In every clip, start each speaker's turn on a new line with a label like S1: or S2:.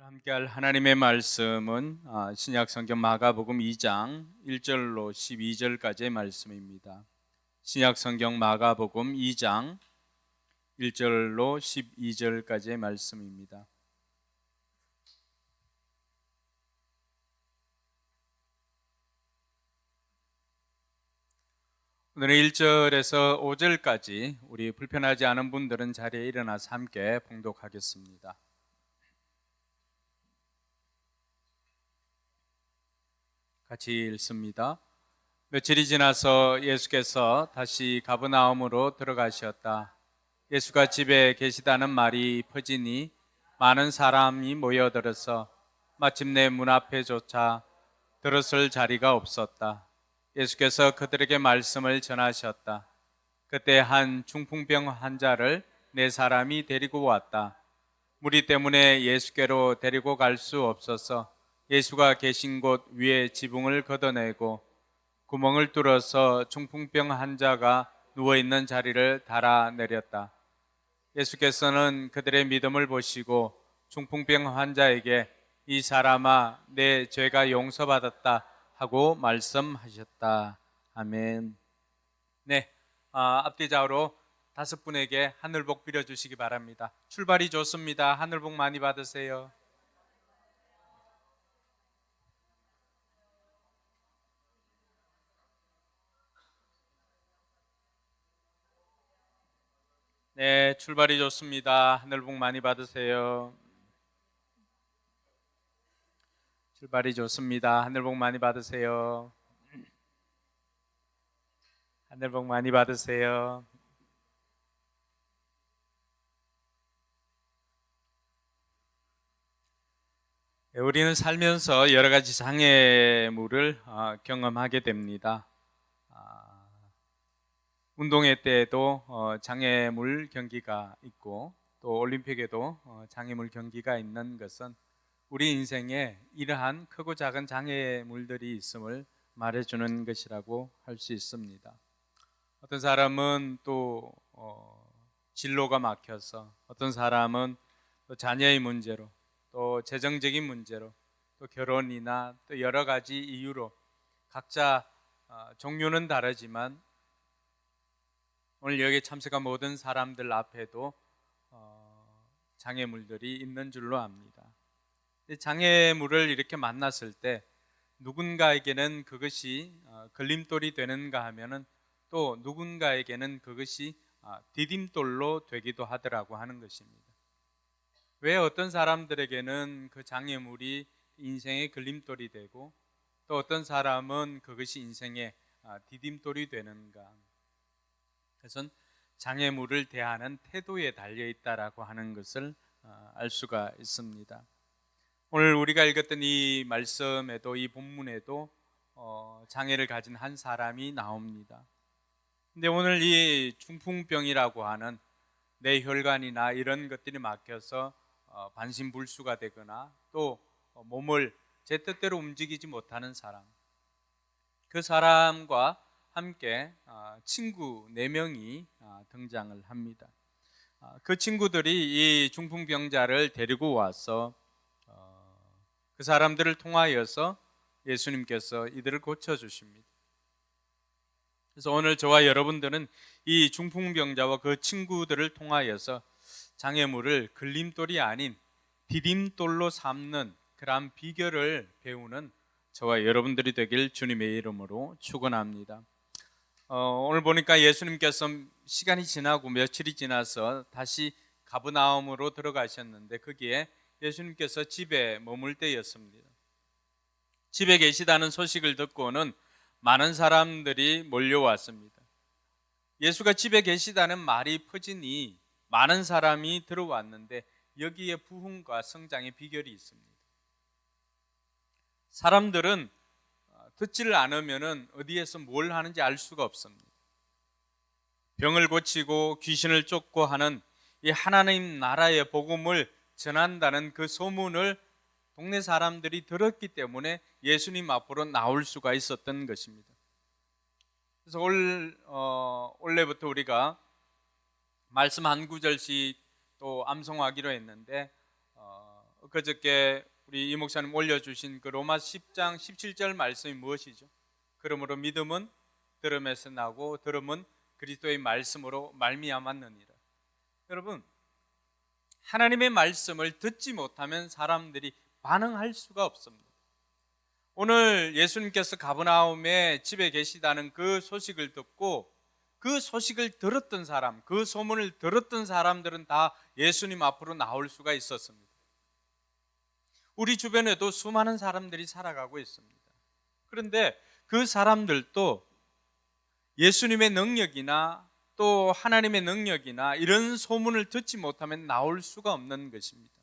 S1: 함께할 하나님의 말씀은 신약 성경 마가복음 2장 1절로 12절까지의 말씀입니다. 신약 성경 마가복음 2장 1절로 12절까지의 말씀입니다. 오늘은 1절에서 5절까지 우리 불편하지 않은 분들은 자리에 일어나서 함께 봉독하겠습니다. 같이 읽습니다. 며칠이 지나서 예수께서 다시 가버나움으로 들어가셨다. 예수가 집에 계시다는 말이 퍼지니 많은 사람이 모여들어서 마침내 문 앞에조차 들어설 자리가 없었다. 예수께서 그들에게 말씀을 전하셨다. 그때 한 중풍병 환자를 4사람이 데리고 왔다. 무리 때문에 예수께로 데리고 갈 수 없어서 예수가 계신 곳 위에 지붕을 걷어내고 구멍을 뚫어서 중풍병 환자가 누워있는 자리를 달아내렸다. 예수께서는 그들의 믿음을 보시고 중풍병 환자에게 이 사람아, 내 죄가 용서받았다 하고 말씀하셨다. 아멘. 네, 앞뒤 좌우로 5분에게 하늘복 빌어주시기 바랍니다. 출발이 좋습니다. 하늘복 많이 받으세요. 네, 출발이 좋습니다. 하늘복 많이 받으세요. 출발이 좋습니다. 하늘복 많이 받으세요. 하늘복 많이 받으세요. 네, 우리는 살면서 여러 가지 장애물을 경험하게 됩니다. 운동회 때에도 장애물 경기가 있고 또 올림픽에도 장애물 경기가 있는 것은 우리 인생에 이러한 크고 작은 장애물들이 있음을 말해주는 것이라고 할 수 있습니다. 어떤 사람은 또 진로가 막혀서, 어떤 사람은 또 자녀의 문제로, 또 재정적인 문제로, 또 결혼이나 또 여러 가지 이유로 각자 종류는 다르지만 오늘 여기에 참석한 모든 사람들 앞에도 장애물들이 있는 줄로 압니다. 장애물을 이렇게 만났을 때 누군가에게는 그것이 걸림돌이 되는가 하면은 또 누군가에게는 그것이 디딤돌로 되기도 하더라고 하는 것입니다. 왜 어떤 사람들에게는 그 장애물이 인생의 걸림돌이 되고 또 어떤 사람은 그것이 인생의 디딤돌이 되는가? 그것은 장애물을 대하는 태도에 달려 있다라고 하는 것을 알 수가 있습니다. 오늘 우리가 읽었던 이 말씀에도, 이 본문에도 장애를 가진 한 사람이 나옵니다. 근데 오늘 이 중풍병이라고 하는 뇌혈관이나 이런 것들이 막혀서 반신불수가 되거나 또 몸을 제 뜻대로 움직이지 못하는 사람, 그 사람과 함께 친구 4명이 등장을 합니다. 그 친구들이 이 중풍병자를 데리고 와서 그 사람들을 통하여서 예수님께서 이들을 고쳐주십니다. 그래서 오늘 저와 여러분들은 이 중풍병자와 그 친구들을 통하여서 장애물을 걸림돌이 아닌 디딤돌로 삼는 그러한 비결을 배우는 저와 여러분들이 되길 주님의 이름으로 축원합니다. 오늘 보니까 예수님께서 시간이 지나고 며칠이 지나서 다시 가버나움으로 들어가셨는데 거기에 예수님께서 집에 머물 때였습니다. 집에 계시다는 소식을 듣고는 많은 사람들이 몰려왔습니다. 예수가 집에 계시다는 말이 퍼지니 많은 사람이 들어왔는데 여기에 부흥과 성장의 비결이 있습니다. 사람들은 듣지를 않으면 어디에서 뭘 하는지 알 수가 없습니다. 병을 고치고 귀신을 쫓고 하는 이 하나님 나라의 복음을 전한다는 그 소문을 동네 사람들이 들었기 때문에 예수님 앞으로 나올 수가 있었던 것입니다. 그래서 원래부터 우리가 말씀 한 구절씩 또 암송하기로 했는데 그저께 우리 이 목사님 올려주신 그 로마 10장 17절 말씀이 무엇이죠? 그러므로 믿음은 들음에서 나고 들음은 그리스도의 말씀으로 말미암았느니라. 여러분, 하나님의 말씀을 듣지 못하면 사람들이 반응할 수가 없습니다. 오늘 예수님께서 가버나움에 집에 계시다는 그 소식을 듣고 그 소식을 들었던 사람, 그 소문을 들었던 사람들은 다 예수님 앞으로 나올 수가 있었습니다. 우리 주변에도 수많은 사람들이 살아가고 있습니다. 그런데 그 사람들도 예수님의 능력이나 또 하나님의 능력이나 이런 소문을 듣지 못하면 나올 수가 없는 것입니다.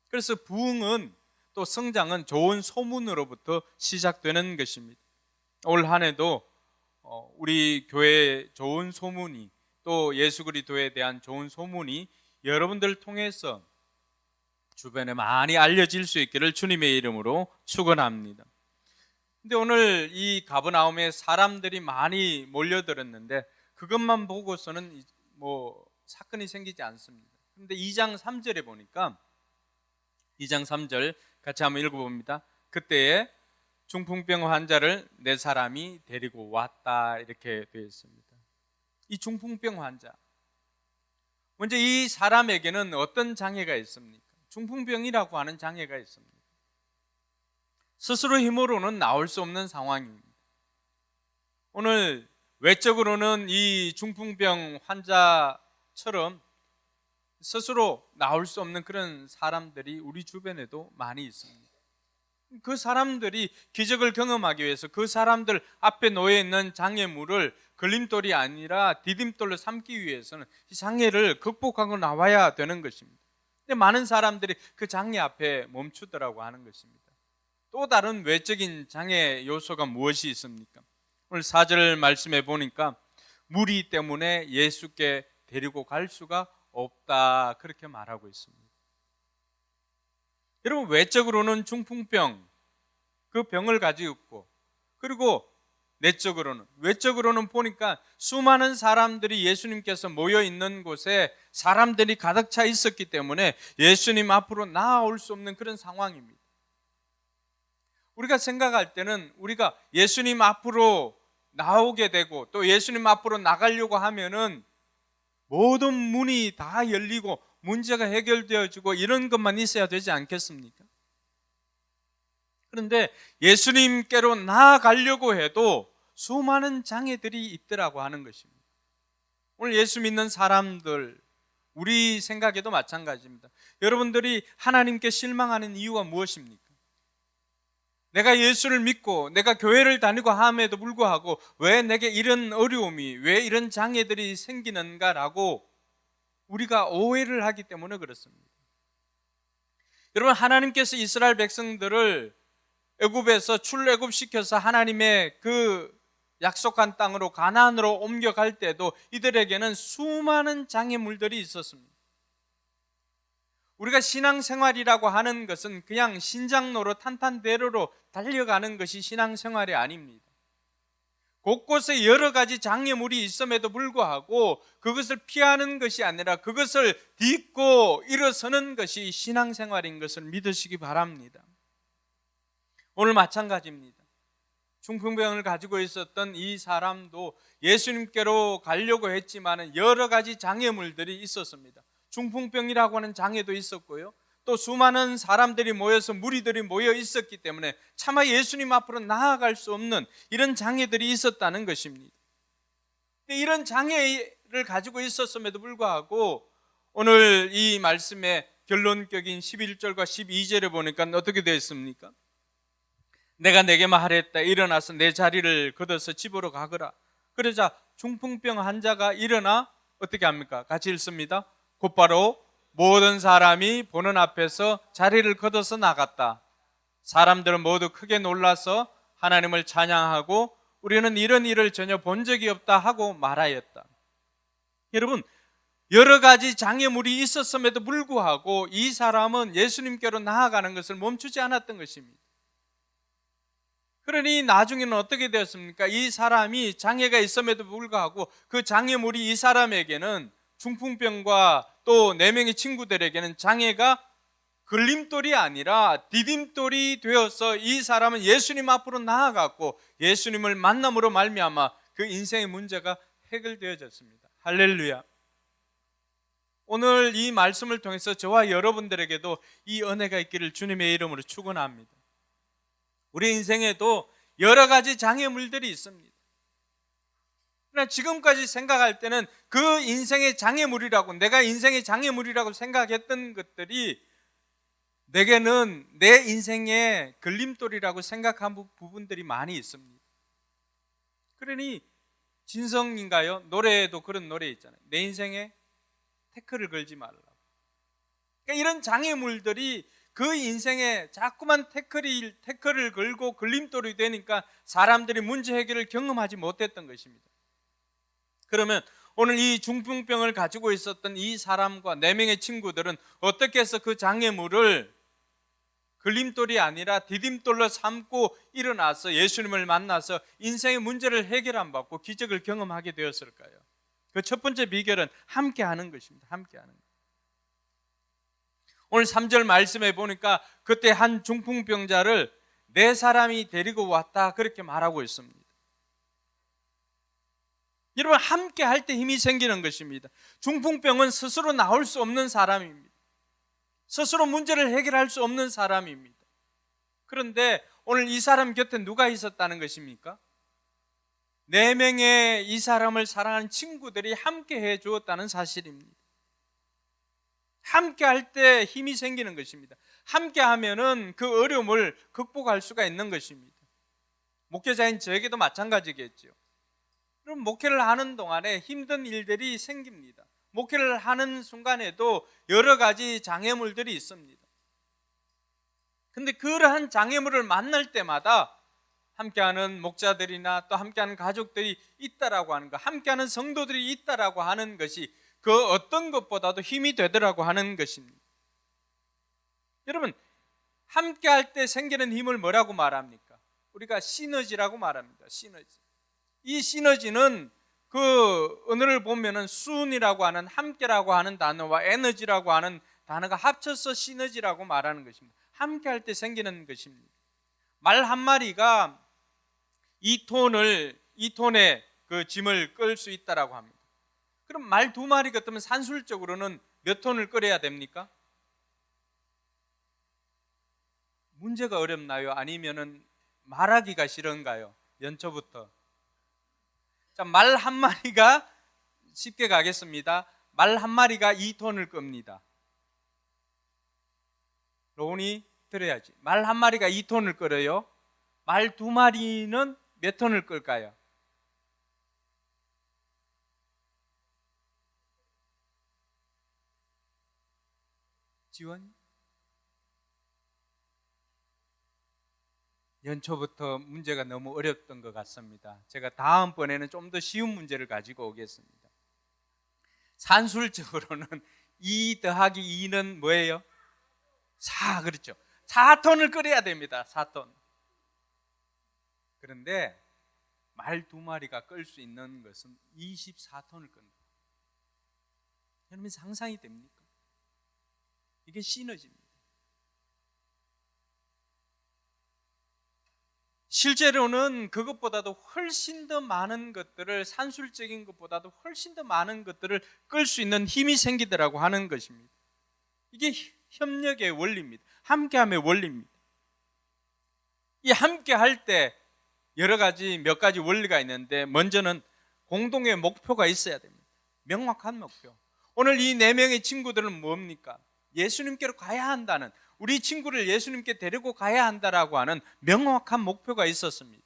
S1: 그래서 부흥은 또 성장은 좋은 소문으로부터 시작되는 것입니다. 올 한 해도 우리 교회의 좋은 소문이 또 예수 그리스도에 대한 좋은 소문이 여러분들을 통해서 주변에 많이 알려질 수 있기를 주님의 이름으로 축원합니다. 근데 오늘 이 가버나움에 사람들이 많이 몰려들었는데 그것만 보고서는 사건이 생기지 않습니다. 그런데 2장 3절에 보니까 2장 3절 같이 한번 읽어봅니다. 그때에 중풍병 환자를 4사람이 데리고 왔다 이렇게 되어 있습니다. 이 중풍병 환자, 먼저 이 사람에게는 어떤 장애가 있습니까? 중풍병이라고 하는 장애가 있습니다. 스스로 힘으로는 나올 수 없는 상황입니다. 오늘 외적으로는 이 중풍병 환자처럼 스스로 나올 수 없는 그런 사람들이 우리 주변에도 많이 있습니다. 그 사람들이 기적을 경험하기 위해서 그 사람들 앞에 놓여 있는 장애물을 걸림돌이 아니라 디딤돌로 삼기 위해서는 이 장애를 극복하고 나와야 되는 것입니다. 근데 많은 사람들이 그 장애 앞에 멈추더라고 하는 것입니다. 또 다른 외적인 장애 요소가 무엇이 있습니까? 오늘 4절 말씀에 보니까 무리 때문에 예수께 데리고 갈 수가 없다 그렇게 말하고 있습니다. 여러분, 외적으로는 중풍병 그 병을 가지고 있고, 그리고 외적으로는 보니까 수많은 사람들이 예수님께서 모여 있는 곳에 사람들이 가득 차 있었기 때문에 예수님 앞으로 나아올 수 없는 그런 상황입니다. 우리가 생각할 때는 우리가 예수님 앞으로 나오게 되고 또 예수님 앞으로 나가려고 하면은 모든 문이 다 열리고 문제가 해결되어지고 이런 것만 있어야 되지 않겠습니까? 그런데 예수님께로 나아가려고 해도 수많은 장애들이 있더라고 하는 것입니다. 오늘 예수 믿는 사람들, 우리 생각에도 마찬가지입니다. 여러분들이 하나님께 실망하는 이유가 무엇입니까? 내가 예수를 믿고 내가 교회를 다니고 함에도 불구하고 왜 내게 이런 어려움이, 왜 이런 장애들이 생기는가라고 우리가 오해를 하기 때문에 그렇습니다. 여러분, 하나님께서 이스라엘 백성들을 애굽에서 출애굽시켜서 하나님의 그 약속한 땅으로 가나안으로 옮겨갈 때도 이들에게는 수많은 장애물들이 있었습니다. 우리가 신앙생활이라고 하는 것은 그냥 신장로로 탄탄대로로 달려가는 것이 신앙생활이 아닙니다. 곳곳에 여러 가지 장애물이 있음에도 불구하고 그것을 피하는 것이 아니라 그것을 딛고 일어서는 것이 신앙생활인 것을 믿으시기 바랍니다. 오늘 마찬가지입니다. 중풍병을 가지고 있었던 이 사람도 예수님께로 가려고 했지만 여러 가지 장애물들이 있었습니다. 중풍병이라고 하는 장애도 있었고요, 또 수많은 사람들이 모여서 무리들이 모여 있었기 때문에 차마 예수님 앞으로 나아갈 수 없는 이런 장애들이 있었다는 것입니다. 이런 장애를 가지고 있었음에도 불구하고 오늘 이 말씀의 결론격인 11절과 12절에 보니까 어떻게 되어 있습니까? 내가 내게만 하랬다. 일어나서 내 자리를 걷어서 집으로 가거라. 그러자 중풍병 환자가 일어나 어떻게 합니까? 같이 읽습니다. 곧바로 모든 사람이 보는 앞에서 자리를 걷어서 나갔다. 사람들은 모두 크게 놀라서 하나님을 찬양하고 우리는 이런 일을 전혀 본 적이 없다 하고 말하였다. 여러분, 여러 가지 장애물이 있었음에도 불구하고 이 사람은 예수님께로 나아가는 것을 멈추지 않았던 것입니다. 그러니 나중에는 어떻게 되었습니까? 이 사람이 장애가 있음에도 불구하고 그 장애물이 이 사람에게는 중풍병과 또 4명의 친구들에게는 장애가 걸림돌이 아니라 디딤돌이 되어서 이 사람은 예수님 앞으로 나아갔고 예수님을 만남으로 말미암아 그 인생의 문제가 해결되어졌습니다. 할렐루야. 오늘 이 말씀을 통해서 저와 여러분들에게도 이 은혜가 있기를 주님의 이름으로 축원합니다. 우리 인생에도 여러 가지 장애물들이 있습니다. 그러나 지금까지 생각할 때는 그 인생의 장애물이라고, 내가 인생의 장애물이라고 생각했던 것들이 내게는 내 인생의 걸림돌이라고 생각한 부분들이 많이 있습니다. 그러니 진성인가요? 노래에도 그런 노래 있잖아요. 내 인생에 태클을 걸지 말라고. 그러니까 이런 장애물들이 그 인생에 자꾸만 태클을 걸고 걸림돌이 되니까 사람들이 문제 해결을 경험하지 못했던 것입니다. 그러면 오늘 이 중풍병을 가지고 있었던 이 사람과 4명의 친구들은 어떻게 해서 그 장애물을 걸림돌이 아니라 디딤돌로 삼고 일어나서 예수님을 만나서 인생의 문제를 해결 안 받고 기적을 경험하게 되었을까요? 그 첫 번째 비결은 함께 하는 것입니다. 함께 하는 것. 오늘 3절 말씀에 보니까 그때 한 중풍병자를 4사람이 데리고 왔다 그렇게 말하고 있습니다. 여러분, 함께 할 때 힘이 생기는 것입니다. 중풍병은 스스로 나올 수 없는 사람입니다. 스스로 문제를 해결할 수 없는 사람입니다. 그런데 오늘 이 사람 곁에 누가 있었다는 것입니까? 4명의 이 사람을 사랑하는 친구들이 함께 해 주었다는 사실입니다. 함께 할 때 힘이 생기는 것입니다. 함께 하면은 그 어려움을 극복할 수가 있는 것입니다. 목회자인 저에게도 마찬가지겠죠. 그럼 목회를 하는 동안에 힘든 일들이 생깁니다. 목회를 하는 순간에도 여러 가지 장애물들이 있습니다. 근데 그러한 장애물을 만날 때마다 함께하는 목자들이나 또 함께하는 가족들이 있다라고 하는 것, 함께하는 성도들이 있다라고 하는 것이 그 어떤 것보다도 힘이 되더라고 하는 것입니다. 여러분, 함께할 때 생기는 힘을 뭐라고 말합니까? 우리가 시너지라고 말합니다. 시너지. 이 시너지는 그 언어를 보면은 순이라고 하는 함께라고 하는 단어와 에너지라고 하는 단어가 합쳐서 시너지라고 말하는 것입니다. 함께할 때 생기는 것입니다. 말 한 마리가 2톤의 그 짐을 끌 수 있다라고 합니다. 그럼 말 2마리 같으면 산술적으로는 몇 톤을 끌어야 됩니까? 문제가 어렵나요? 아니면은 말하기가 싫은가요? 연초부터. 자, 말 한 마리가 쉽게 가겠습니다. 말 한 마리가 2톤을 겁니다. 로운이 들어야지. 말 한 마리가 2톤을 끌어요. 말 2마리는 몇 톤을 끌까요? 지원? 연초부터 문제가 너무 어렵던 것 같습니다. 제가 다음번에는 좀 더 쉬운 문제를 가지고 오겠습니다. 산술적으로는 2 더하기 2는 뭐예요? 4, 그렇죠. 4톤을 끌어야 됩니다. 4톤. 그런데 말 2마리가 끌 수 있는 것은 24톤을 끈다. 여러분, 상상이 됩니까? 이게 시너지입니다. 실제로는 그것보다도 훨씬 더 많은 것들을, 산술적인 것보다도 훨씬 더 많은 것들을 끌 수 있는 힘이 생기더라고 하는 것입니다. 이게 협력의 원리입니다. 함께함의 원리입니다. 이 함께할 때 몇 가지 원리가 있는데, 먼저는 공동의 목표가 있어야 됩니다. 명확한 목표. 오늘 이 4명의 친구들은 뭡니까? 예수님께로 가야 한다는, 우리 친구를 예수님께 데리고 가야 한다라고 하는 명확한 목표가 있었습니다.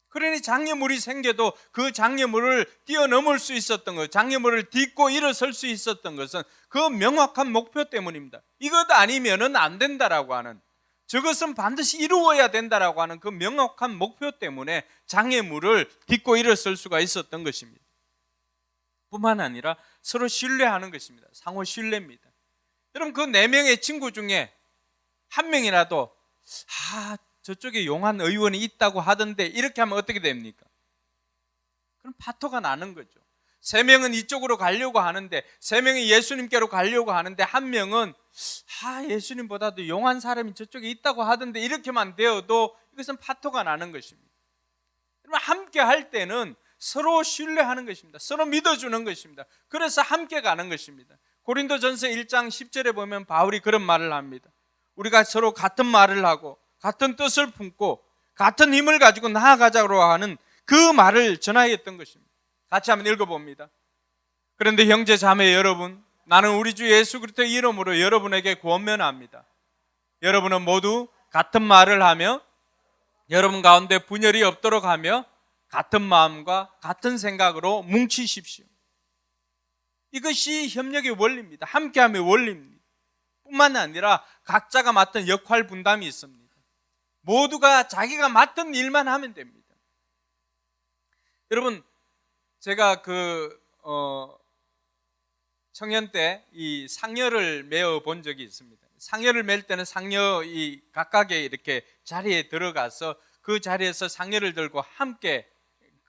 S1: 그러니 장애물이 생겨도 그 장애물을 뛰어넘을 수 있었던 것, 장애물을 딛고 일어설 수 있었던 것은 그 명확한 목표 때문입니다. 이것 아니면은 안 된다라고 하는, 저것은 반드시 이루어야 된다라고 하는 그 명확한 목표 때문에 장애물을 딛고 일어설 수가 있었던 것입니다. 뿐만 아니라 서로 신뢰하는 것입니다. 상호 신뢰입니다. 여러분, 그 4명의 친구 중에 한 명이라도 저쪽에 용한 의원이 있다고 하던데 이렇게 하면 어떻게 됩니까? 그럼 파토가 나는 거죠. 3명은 이쪽으로 가려고 하는데, 3명이 예수님께로 가려고 하는데, 한 명은 예수님보다도 용한 사람이 저쪽에 있다고 하던데, 이렇게만 되어도 이것은 파토가 나는 것입니다. 여러분, 함께 할 때는 서로 신뢰하는 것입니다. 서로 믿어주는 것입니다. 그래서 함께 가는 것입니다. 고린도전서 1장 10절에 보면 바울이 그런 말을 합니다. 우리가 서로 같은 말을 하고 같은 뜻을 품고 같은 힘을 가지고 나아가자고 하는 그 말을 전하였던 것입니다. 같이 한번 읽어봅니다. 그런데 형제 자매 여러분, 나는 우리 주 예수 그리스도의 이름으로 여러분에게 권면합니다. 여러분은 모두 같은 말을 하며 여러분 가운데 분열이 없도록 하며 같은 마음과 같은 생각으로 뭉치십시오. 이것이 협력의 원리입니다. 함께함의 원리입니다. 뿐만 아니라 각자가 맡은 역할 분담이 있습니다. 모두가 자기가 맡은 일만 하면 됩니다. 여러분, 제가 청년 때 이 상여를 메어 본 적이 있습니다. 상여를 맬 때는 상여 이 각각의 이렇게 자리에 들어가서 그 자리에서 상여를 들고 함께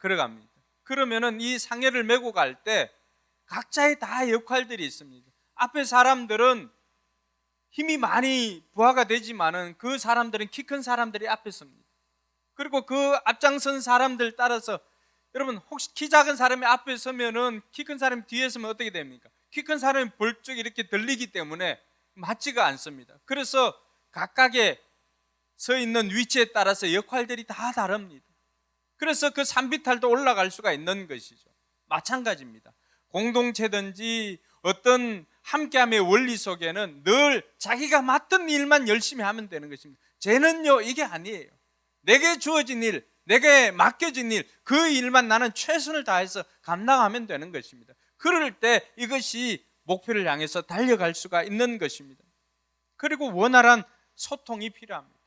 S1: 걸어갑니다. 그러면은 이 상여를 메고 갈 때 각자의 다 역할들이 있습니다. 앞에 사람들은 힘이 많이 부하가 되지만은 그 사람들은 키 큰 사람들이 앞에 섭니다. 그리고 그 앞장선 사람들 따라서, 여러분 혹시 키 작은 사람이 앞에 서면은 키 큰 사람이 뒤에 서면 어떻게 됩니까? 키 큰 사람이 벌쩍 이렇게 들리기 때문에 맞지가 않습니다. 그래서 각각의 서 있는 위치에 따라서 역할들이 다 다릅니다. 그래서 그 산비탈도 올라갈 수가 있는 것이죠. 마찬가지입니다. 공동체든지 어떤 함께함의 원리 속에는 늘 자기가 맡은 일만 열심히 하면 되는 것입니다. 쟤는요, 이게 아니에요. 내게 주어진 일, 내게 맡겨진 일, 그 일만 나는 최선을 다해서 감당하면 되는 것입니다. 그럴 때 이것이 목표를 향해서 달려갈 수가 있는 것입니다. 그리고 원활한 소통이 필요합니다.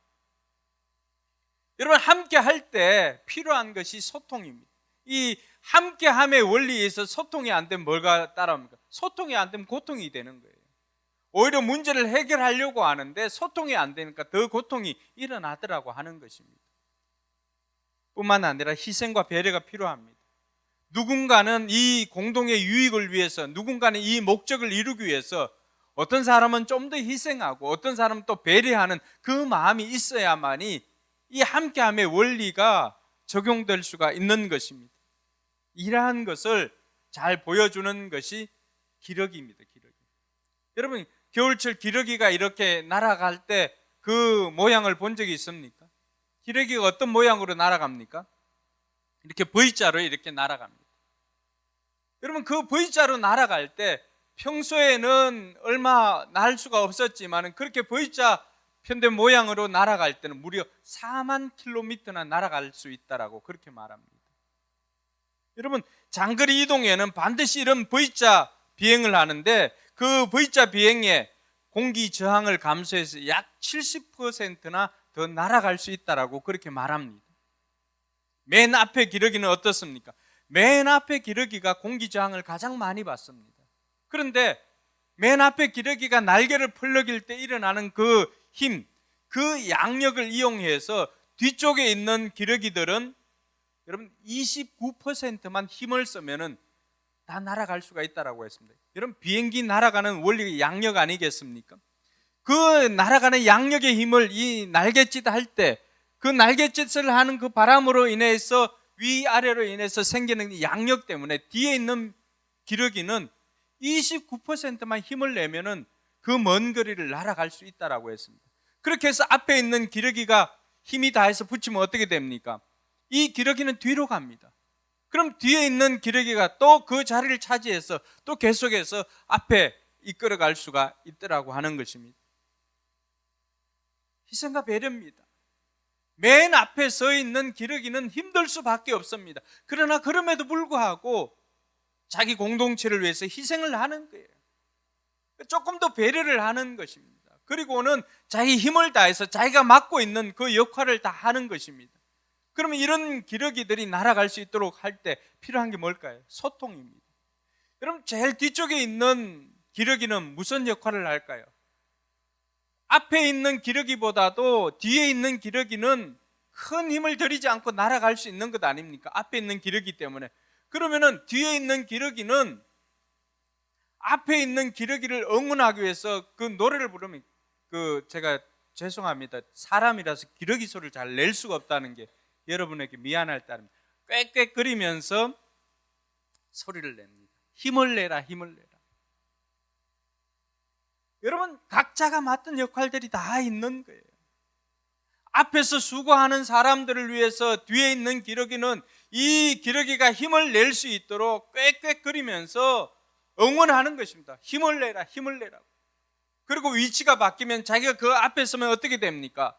S1: 여러분, 함께 할 때 필요한 것이 소통입니다. 이 함께함의 원리에서 소통이 안 되면 뭐가 따라옵니까? 소통이 안 되면 고통이 되는 거예요. 오히려 문제를 해결하려고 하는데 소통이 안 되니까 더 고통이 일어나더라고 하는 것입니다. 뿐만 아니라 희생과 배려가 필요합니다. 누군가는 이 공동의 유익을 위해서, 누군가는 이 목적을 이루기 위해서 어떤 사람은 좀 더 희생하고 어떤 사람은 또 배려하는 그 마음이 있어야만이 이 함께함의 원리가 적용될 수가 있는 것입니다. 이러한 것을 잘 보여주는 것이 기러기입니다. 기러기. 여러분, 겨울철 기러기가 이렇게 날아갈 때 그 모양을 본 적이 있습니까? 기러기가 어떤 모양으로 날아갑니까? 이렇게 V자로 이렇게 날아갑니다. 여러분, 그 V자로 날아갈 때 평소에는 얼마 날 수가 없었지만 그렇게 V자 편된 모양으로 날아갈 때는 무려 4만 킬로미터나 날아갈 수 있다라고 그렇게 말합니다. 여러분, 장거리 이동에는 반드시 이런 V자 비행을 하는데 그 V자 비행에 공기 저항을 감소해서 약 70%나 더 날아갈 수 있다라고 그렇게 말합니다. 맨 앞에 기러기는 어떻습니까? 맨 앞에 기러기가 공기 저항을 가장 많이 받습니다. 그런데 맨 앞에 기러기가 날개를 펄럭일 때 일어나는 그 힘, 그 양력을 이용해서 뒤쪽에 있는 기러기들은 여러분 29%만 힘을 쓰면은 다 날아갈 수가 있다라고 했습니다. 여러분, 비행기 날아가는 원리가 양력 아니겠습니까? 그 날아가는 양력의 힘을 이 날갯짓 할 때 그 날갯짓을 하는 그 바람으로 인해서 위아래로 인해서 생기는 양력 때문에 뒤에 있는 기러기는 29%만 힘을 내면은 그 먼 거리를 날아갈 수 있다라고 했습니다. 그렇게 해서 앞에 있는 기러기가 힘이 다해서 붙이면 어떻게 됩니까? 이 기러기는 뒤로 갑니다. 그럼 뒤에 있는 기러기가 또 그 자리를 차지해서 또 계속해서 앞에 이끌어갈 수가 있더라고 하는 것입니다. 희생과 배려입니다. 맨 앞에 서 있는 기러기는 힘들 수밖에 없습니다. 그러나 그럼에도 불구하고 자기 공동체를 위해서 희생을 하는 거예요. 조금 더 배려를 하는 것입니다. 그리고는 자기 힘을 다해서 자기가 맡고 있는 그 역할을 다 하는 것입니다. 그러면 이런 기러기들이 날아갈 수 있도록 할 때 필요한 게 뭘까요? 소통입니다. 여러분, 제일 뒤쪽에 있는 기러기는 무슨 역할을 할까요? 앞에 있는 기러기보다도 뒤에 있는 기러기는 큰 힘을 들이지 않고 날아갈 수 있는 것 아닙니까? 앞에 있는 기러기 때문에. 그러면은 뒤에 있는 기러기는 앞에 있는 기러기를 응원하기 위해서 그 노래를 부르면, 제가 죄송합니다, 사람이라서 기러기 소리를 잘 낼 수가 없다는 게 여러분에게 미안할 따름입니다. 꽥꽥거리면서 소리를 냅니다. 힘을 내라, 힘을 내라. 여러분, 각자가 맡은 역할들이 다 있는 거예요. 앞에서 수고하는 사람들을 위해서 뒤에 있는 기러기는 이 기러기가 힘을 낼 수 있도록 꽥꽥거리면서 응원하는 것입니다. 힘을 내라, 힘을 내라. 그리고 위치가 바뀌면 자기가 그 앞에 서면 어떻게 됩니까?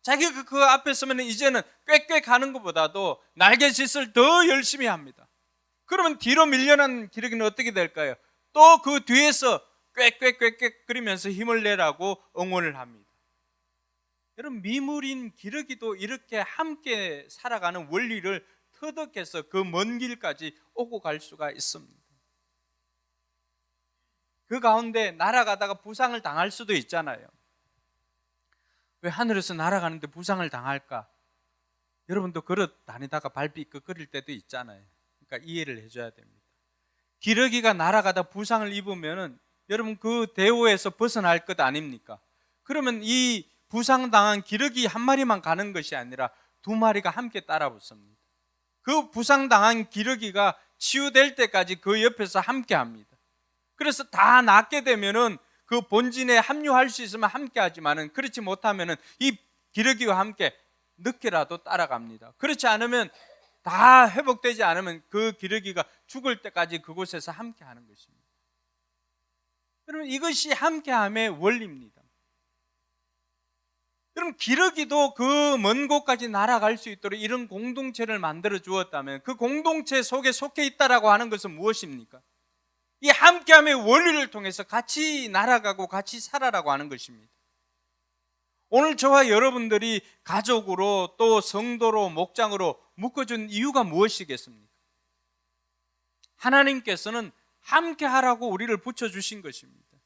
S1: 자기가 그 앞에 서면 이제는 꽥꽥 하는 것보다도 날갯짓을 더 열심히 합니다. 그러면 뒤로 밀려난 기러기는 어떻게 될까요? 또 그 뒤에서 꽥꽥꽥꽥 거리면서 힘을 내라고 응원을 합니다. 여러분, 미물인 기러기도 이렇게 함께 살아가는 원리를 터득해서 그 먼 길까지 오고 갈 수가 있습니다. 그 가운데 날아가다가 부상을 당할 수도 있잖아요. 왜 하늘에서 날아가는데 부상을 당할까? 여러분도 걸어 다니다가 발 삐끗거릴 때도 있잖아요. 그러니까 이해를 해줘야 됩니다. 기러기가 날아가다 부상을 입으면은 여러분 그 대오에서 벗어날 것 아닙니까? 그러면 이 부상당한 기러기 한 마리만 가는 것이 아니라 두 마리가 함께 따라 붙습니다. 그 부상당한 기러기가 치유될 때까지 그 옆에서 함께 합니다. 그래서 다 낫게 되면은 그 본진에 합류할 수 있으면 함께 하지만은 그렇지 못하면은 이 기러기와 함께 늦게라도 따라갑니다. 그렇지 않으면, 다 회복되지 않으면 그 기러기가 죽을 때까지 그곳에서 함께 하는 것입니다. 여러분, 이것이 함께함의 원리입니다. 여러분, 기러기도 그 먼 곳까지 날아갈 수 있도록 이런 공동체를 만들어 주었다면 그 공동체 속에 속해 있다라고 하는 것은 무엇입니까? 이 함께함의 원리를 통해서 같이 날아가고 같이 살아라고 하는 것입니다. 오늘 저와 여러분들이 가족으로 또 성도로 목장으로 묶어준 이유가 무엇이겠습니까? 하나님께서는 함께 하라고 우리를 붙여주신 것입니다.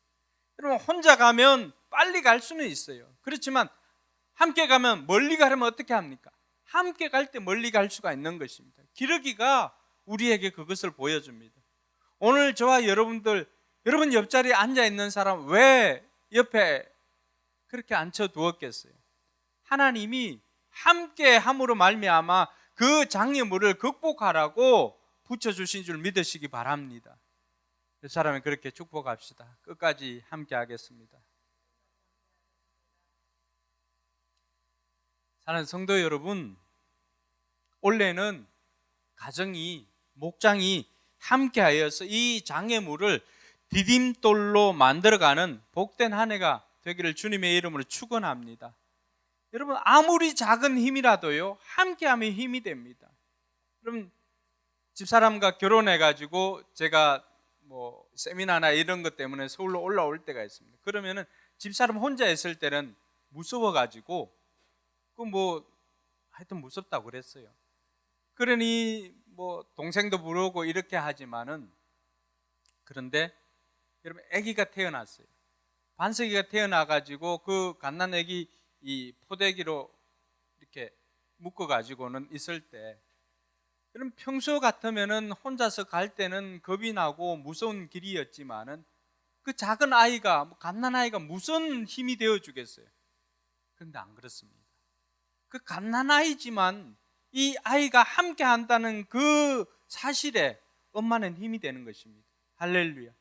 S1: 여러분, 혼자 가면 빨리 갈 수는 있어요. 그렇지만 함께 가면, 멀리 가려면 어떻게 합니까? 함께 갈 때 멀리 갈 수가 있는 것입니다. 기러기가 우리에게 그것을 보여줍니다. 오늘 저와 여러분들, 여러분 옆자리에 앉아있는 사람 왜 옆에 그렇게 앉혀두었겠어요? 하나님이 함께 함으로 말미암아 그 장애물을 극복하라고 붙여주신 줄 믿으시기 바랍니다. 그 사람은 그렇게 축복합시다. 끝까지 함께 하겠습니다. 사랑하는 성도 여러분, 올해는 가정이, 목장이 함께하여서 이 장애물을 디딤돌로 만들어가는 복된 한 해가 되기를 주님의 이름으로 축원합니다. 여러분, 아무리 작은 힘이라도요, 함께하면 힘이 됩니다. 여러분, 집사람과 결혼해가지고 제가 세미나나 이런 것 때문에 서울로 올라올 때가 있습니다. 그러면은 집사람 혼자 있을 때는 무서워가지고 하여튼 무섭다고 그랬어요. 그러니 동생도 부르고 이렇게 하지만은, 그런데 여러분, 아기가 태어났어요. 반석이가 태어나가지고 그 갓난 아기 이 포대기로 이렇게 묶어가지고는 있을 때, 여러분, 평소 같으면은 혼자서 갈 때는 겁이 나고 무서운 길이었지만은 그 작은 아이가, 갓난 아이가 무슨 힘이 되어 주겠어요? 그런데 안 그렇습니다. 그 갓난 아이지만 이 아이가 함께 한다는 그 사실에 엄마는 힘이 되는 것입니다. 할렐루야.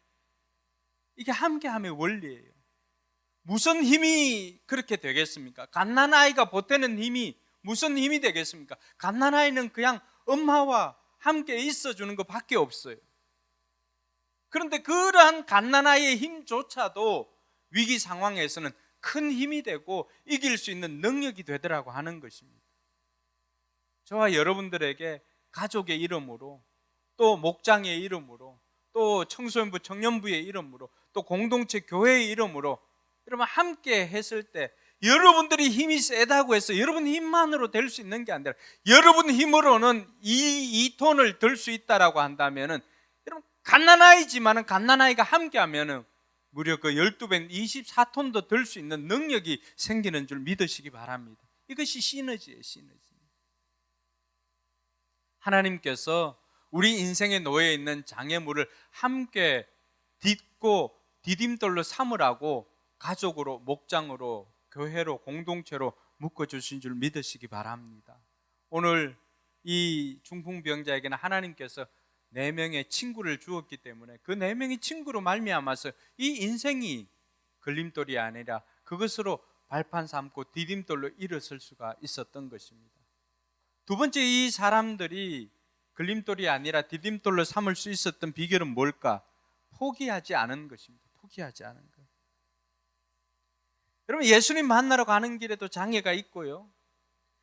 S1: 이게 함께함의 원리예요. 무슨 힘이 그렇게 되겠습니까? 갓난 아이가 보태는 힘이 무슨 힘이 되겠습니까? 갓난 아이는 그냥 엄마와 함께 있어주는 것밖에 없어요. 그런데 그러한 갓난 아이의 힘조차도 위기 상황에서는 큰 힘이 되고 이길 수 있는 능력이 되더라고 하는 것입니다. 저와 여러분들에게 가족의 이름으로, 또 목장의 이름으로, 또 청소년부, 청년부의 이름으로, 또 공동체 교회의 이름으로 여러분 함께 했을 때, 여러분들이 힘이 세다고 해서 여러분 힘만으로 될 수 있는 게 아니라 여러분 힘으로는 이 톤을 들 수 있다라고 한다면은, 여러분 갓난아이지만은 갓난아이가 함께 하면은 무려 그 12배 24톤도 들 수 있는 능력이 생기는 줄 믿으시기 바랍니다. 이것이 시너지예요, 시너지. 하나님께서 우리 인생에 놓여 있는 장애물을 함께 딛고 디딤돌로 삼으라고 가족으로, 목장으로, 교회로, 공동체로 묶어주신 줄 믿으시기 바랍니다. 오늘 이 중풍병자에게는 하나님께서 4명의 친구를 주었기 때문에 그 4명의 친구로 말미암아서 이 인생이 걸림돌이 아니라 그것으로 발판 삼고 디딤돌로 일어설 수가 있었던 것입니다. 두 번째, 이 사람들이 걸림돌이 아니라 디딤돌로 삼을 수 있었던 비결은 뭘까? 포기하지 않은 것입니다. 포기하지 않은 것. 여러분, 예수님 만나러 가는 길에도 장애가 있고요,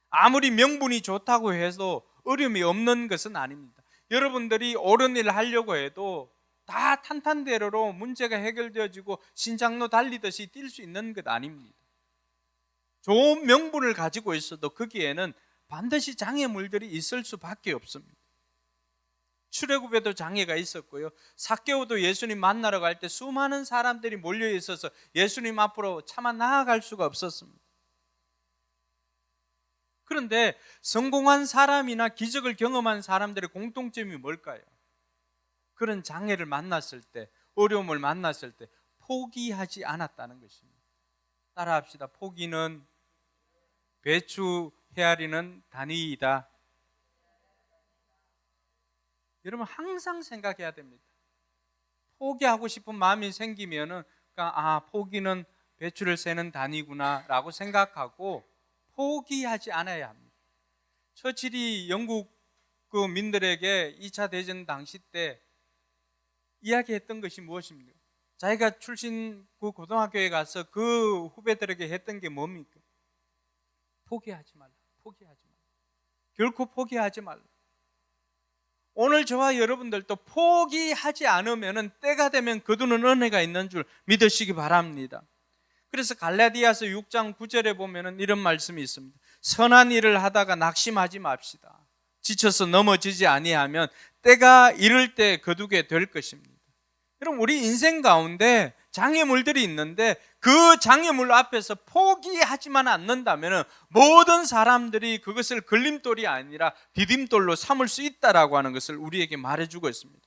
S1: 아무리 명분이 좋다고 해도 어려움이 없는 것은 아닙니다. 여러분들이 옳은 일을 하려고 해도 다 탄탄대로로 문제가 해결되어지고 신장로 달리듯이 뛸 수 있는 것 아닙니다. 좋은 명분을 가지고 있어도 거기에는 반드시 장애물들이 있을 수밖에 없습니다. 출애굽에도 장애가 있었고요, 삭개오도 예수님 만나러 갈 때 수많은 사람들이 몰려 있어서 예수님 앞으로 차마 나아갈 수가 없었습니다. 그런데 성공한 사람이나 기적을 경험한 사람들의 공통점이 뭘까요? 그런 장애를 만났을 때, 어려움을 만났을 때 포기하지 않았다는 것입니다. 따라합시다. 포기는 배추 헤아리는 단위이다. 여러분, 항상 생각해야 됩니다. 포기하고 싶은 마음이 생기면은 포기는 배추를 세는 단위구나 라고 생각하고 포기하지 않아야 합니다. 처칠이 영국 그 민들에게 2차 대전 당시 때 이야기했던 것이 무엇입니까? 자기가 출신 그 고등학교에 가서 그 후배들에게 했던 게 뭡니까? 포기하지 말라. 포기하지 말라. 결코 포기하지 말라. 오늘 저와 여러분들도 포기하지 않으면 때가 되면 거두는 은혜가 있는 줄 믿으시기 바랍니다. 그래서 갈라디아서 6장 9절에 보면 이런 말씀이 있습니다. 선한 일을 하다가 낙심하지 맙시다. 지쳐서 넘어지지 아니하면 때가 이를 때 거두게 될 것입니다. 여러분, 우리 인생 가운데 장애물들이 있는데 그 장애물 앞에서 포기하지만 않는다면 모든 사람들이 그것을 걸림돌이 아니라 디딤돌로 삼을 수 있다라고 하는 것을 우리에게 말해주고 있습니다.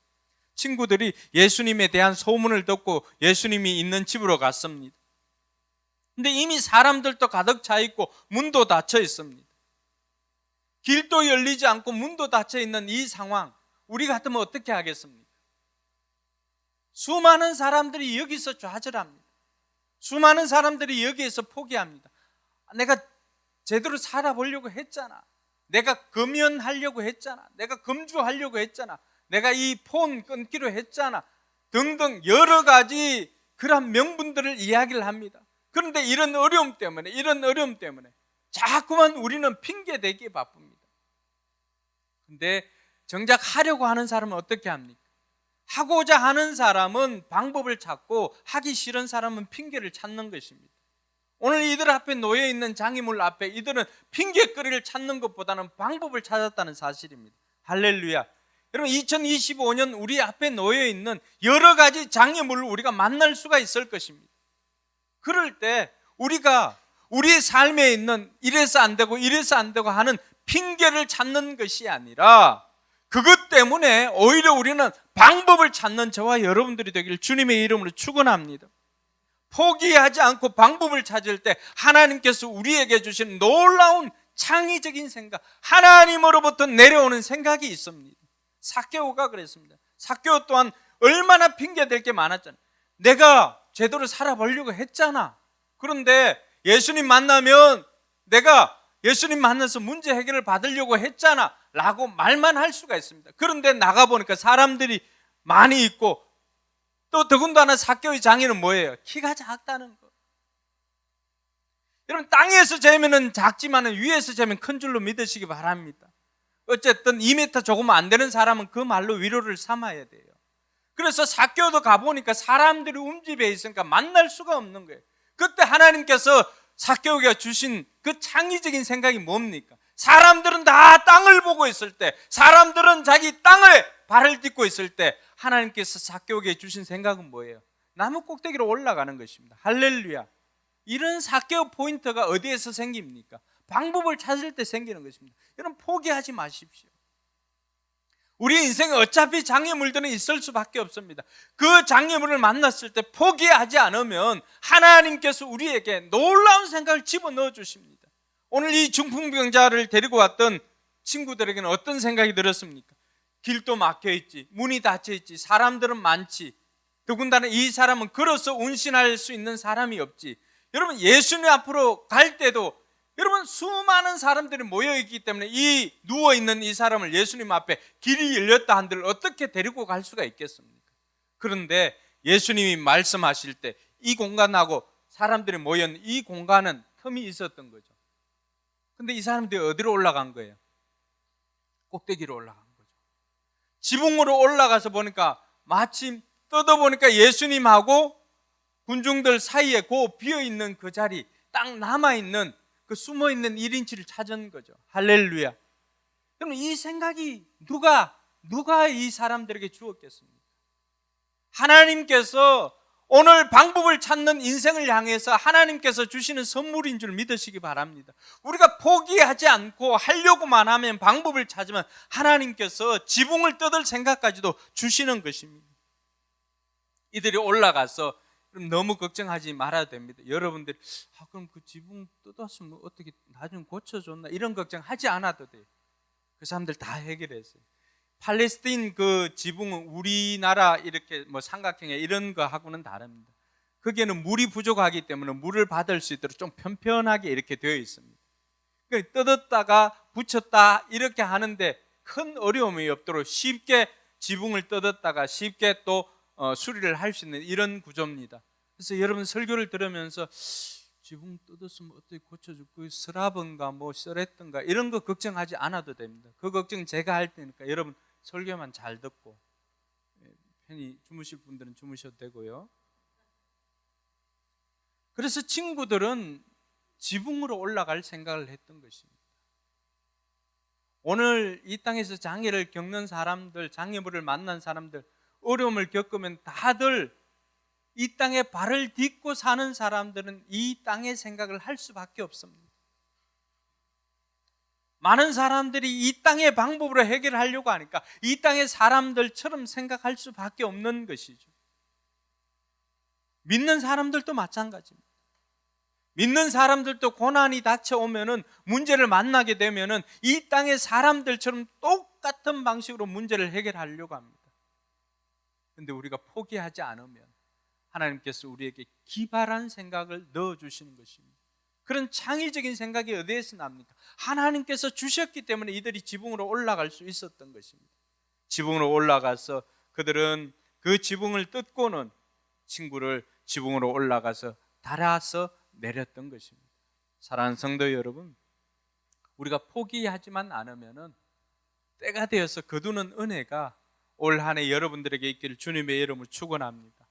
S1: 친구들이 예수님에 대한 소문을 듣고 예수님이 있는 집으로 갔습니다. 근데 이미 사람들도 가득 차 있고 문도 닫혀 있습니다. 길도 열리지 않고 문도 닫혀 있는 이 상황, 우리 같으면 어떻게 하겠습니까? 수많은 사람들이 여기서 좌절합니다. 수많은 사람들이 여기에서 포기합니다. 내가 제대로 살아보려고 했잖아. 내가 금연하려고 했잖아. 내가 금주하려고 했잖아. 내가 이 폰 끊기로 했잖아. 등등 여러 가지 그런 명분들을 이야기를 합니다. 그런데 이런 어려움 때문에 자꾸만 우리는 핑계대기에 바쁩니다. 그런데 정작 하려고 하는 사람은 어떻게 합니까? 하고자 하는 사람은 방법을 찾고 하기 싫은 사람은 핑계를 찾는 것입니다. 오늘 이들 앞에 놓여 있는 장애물 앞에 이들은 핑계거리를 찾는 것보다는 방법을 찾았다는 사실입니다. 할렐루야. 여러분, 2025년 우리 앞에 놓여 있는 여러 가지 장애물을 우리가 만날 수가 있을 것입니다. 그럴 때 우리가 우리의 삶에 있는 이래서 안 되고 하는 핑계를 찾는 것이 아니라 그것 때문에 오히려 우리는 방법을 찾는 저와 여러분들이 되기를 주님의 이름으로 축원합니다. 포기하지 않고 방법을 찾을 때 하나님께서 우리에게 주신 놀라운 창의적인 생각, 하나님으로부터 내려오는 생각이 있습니다. 삭개오가 그랬습니다. 삭개오 또한 얼마나 핑계댈 게 많았잖아요. 내가 제대로 살아보려고 했잖아. 그런데 예수님 만나면 내가 예수님 만나서 문제 해결을 받으려고 했잖아 라고 말만 할 수가 있습니다. 그런데 나가보니까 사람들이 많이 있고 또 더군다나 삭개오의 장애는 뭐예요? 키가 작다는 거. 여러분, 땅에서 재면 작지만 위에서 재면 큰 줄로 믿으시기 바랍니다. 어쨌든 2m 조금 안 되는 사람은 그 말로 위로를 삼아야 돼요. 그래서 삭개오도 가보니까 사람들이 움집해 있으니까 만날 수가 없는 거예요. 그때 하나님께서 삭개오가 주신 그 창의적인 생각이 뭡니까? 사람들은 다 땅을 보고 있을 때, 사람들은 자기 땅에 발을 딛고 있을 때 하나님께서 삭개오에게 주신 생각은 뭐예요? 나무 꼭대기로 올라가는 것입니다. 할렐루야. 이런 삭개오 포인트가 어디에서 생깁니까? 방법을 찾을 때 생기는 것입니다. 여러분, 포기하지 마십시오. 우리 인생에 어차피 장애물들은 있을 수밖에 없습니다. 그 장애물을 만났을 때 포기하지 않으면 하나님께서 우리에게 놀라운 생각을 집어넣어 주십니다. 오늘 이 중풍병자를 데리고 왔던 친구들에게는 어떤 생각이 들었습니까? 길도 막혀있지, 문이 닫혀있지, 사람들은 많지, 더군다나 이 사람은 걸어서 운신할 수 있는 사람이 없지. 여러분, 예수님 앞으로 갈 때도 여러분, 수많은 사람들이 모여있기 때문에 이 누워있는 이 사람을 예수님 앞에 길이 열렸다 한들 어떻게 데리고 갈 수가 있겠습니까? 그런데 예수님이 말씀하실 때 이 공간하고 사람들이 모였는 이 공간은 틈이 있었던 거죠. 근데 이 사람들이 어디로 올라간 거예요? 꼭대기로 올라간 거죠. 지붕으로 올라가서 보니까 마침 뜯어보니까 예수님하고 군중들 사이에 그 비어있는 그 자리, 딱 남아있는 그 숨어있는 1인치를 찾은 거죠. 할렐루야. 그럼 이 생각이 누가 이 사람들에게 주었겠습니까? 하나님께서 오늘 방법을 찾는 인생을 향해서 하나님께서 주시는 선물인 줄 믿으시기 바랍니다. 우리가 포기하지 않고 하려고만 하면, 방법을 찾으면 하나님께서 지붕을 뜯을 생각까지도 주시는 것입니다. 이들이 올라가서 너무 걱정하지 말아야 됩니다. 여러분들이 그럼 그 지붕 뜯었으면 어떻게 나중에 고쳐줬나 이런 걱정하지 않아도 돼요. 그 사람들 다 해결했어요. 팔레스틴 그 지붕은 우리나라 이렇게 뭐 삼각형에 이런 거 하고는 다릅니다. 거기에는 물이 부족하기 때문에 물을 받을 수 있도록 좀 편편하게 이렇게 되어 있습니다. 그러니까 뜯었다가 붙였다 이렇게 하는데 큰 어려움이 없도록 쉽게 지붕을 뜯었다가 쉽게 또 수리를 할 수 있는 이런 구조입니다. 그래서 여러분 설교를 들으면서 지붕 뜯었으면 어떻게 고쳐줄 거예요? 스라브인가 뭐 썰했던가 이런 거 걱정하지 않아도 됩니다. 그 걱정 제가 할 테니까 여러분 설교만 잘 듣고 편히 주무실 분들은 주무셔도 되고요. 그래서 친구들은 지붕으로 올라갈 생각을 했던 것입니다. 오늘 이 땅에서 장애를 겪는 사람들, 장애물을 만난 사람들, 어려움을 겪으면 다들 이 땅에 발을 딛고 사는 사람들은 이 땅의 생각을 할 수밖에 없습니다. 많은 사람들이 이 땅의 방법으로 해결하려고 하니까 이 땅의 사람들처럼 생각할 수밖에 없는 것이죠. 믿는 사람들도 마찬가지입니다. 믿는 사람들도 고난이 닥쳐오면은, 문제를 만나게 되면은 이 땅의 사람들처럼 똑같은 방식으로 문제를 해결하려고 합니다. 그런데 우리가 포기하지 않으면 하나님께서 우리에게 기발한 생각을 넣어주시는 것입니다. 그런 창의적인 생각이 어디에서 납니까? 하나님께서 주셨기 때문에 이들이 지붕으로 올라갈 수 있었던 것입니다. 지붕으로 올라가서 그들은 그 지붕을 뜯고는 친구를 지붕으로 올라가서 달아서 내렸던 것입니다. 사랑하는 성도 여러분, 우리가 포기하지만 않으면 때가 되어서 거두는 은혜가 올 한 해 여러분들에게 있기를 주님의 이름으로 축원합니다.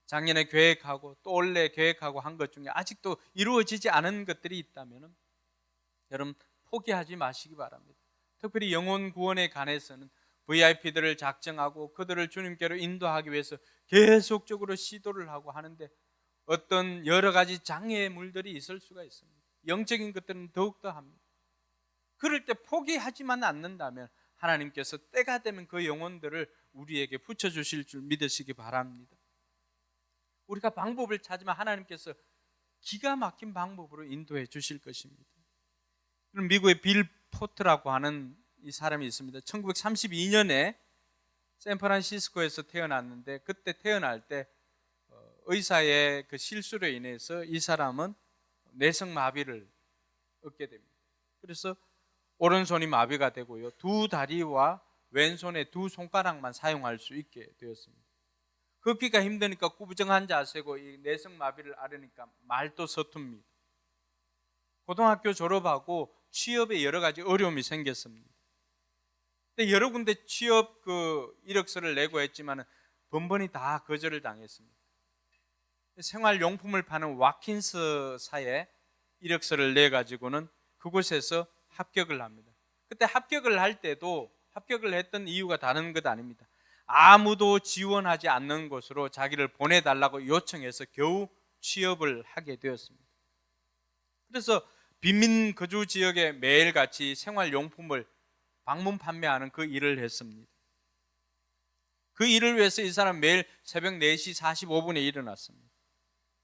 S1: 작년에 계획하고 또 올해 계획하고 한 것 중에 아직도 이루어지지 않은 것들이 있다면 여러분 포기하지 마시기 바랍니다. 특별히 영혼 구원에 관해서는 VIP들을 작정하고 그들을 주님께로 인도하기 위해서 계속적으로 시도를 하고 하는데 어떤 여러 가지 장애물들이 있을 수가 있습니다. 영적인 것들은 더욱더 합니다. 그럴 때 포기하지만 않는다면 하나님께서 때가 되면 그 영혼들을 우리에게 붙여주실 줄 믿으시기 바랍니다. 우리가 방법을 찾으면 하나님께서 기가 막힌 방법으로 인도해 주실 것입니다. 미국의 빌 포트라고 하는 이 사람이 있습니다. 1932년에 샌프란시스코에서 태어났는데 그때 태어날 때 의사의 그 실수로 인해서 이 사람은 뇌성마비를 얻게 됩니다. 그래서 오른손이 마비가 되고요, 두 다리와 왼손의 두 손가락만 사용할 수 있게 되었습니다. 걷기가 힘드니까 구부정한 자세고 이 뇌성마비를 앓으니까 말도 서툽니다. 고등학교 졸업하고 취업에 여러 가지 어려움이 생겼습니다. 근데 여러 군데 취업 이력서를 내고 했지만 번번이 다 거절을 당했습니다. 생활용품을 파는 와킨스사에 이력서를 내 가지고는 그곳에서 합격을 합니다. 그때 합격을 할 때도 합격을 했던 이유가 다른 것 아닙니다. 아무도 지원하지 않는 곳으로 자기를 보내달라고 요청해서 겨우 취업을 하게 되었습니다. 그래서 빈민 거주 지역에 매일같이 생활용품을 방문 판매하는 그 일을 했습니다. 그 일을 위해서 이 사람 매일 새벽 4시 45분에 일어났습니다.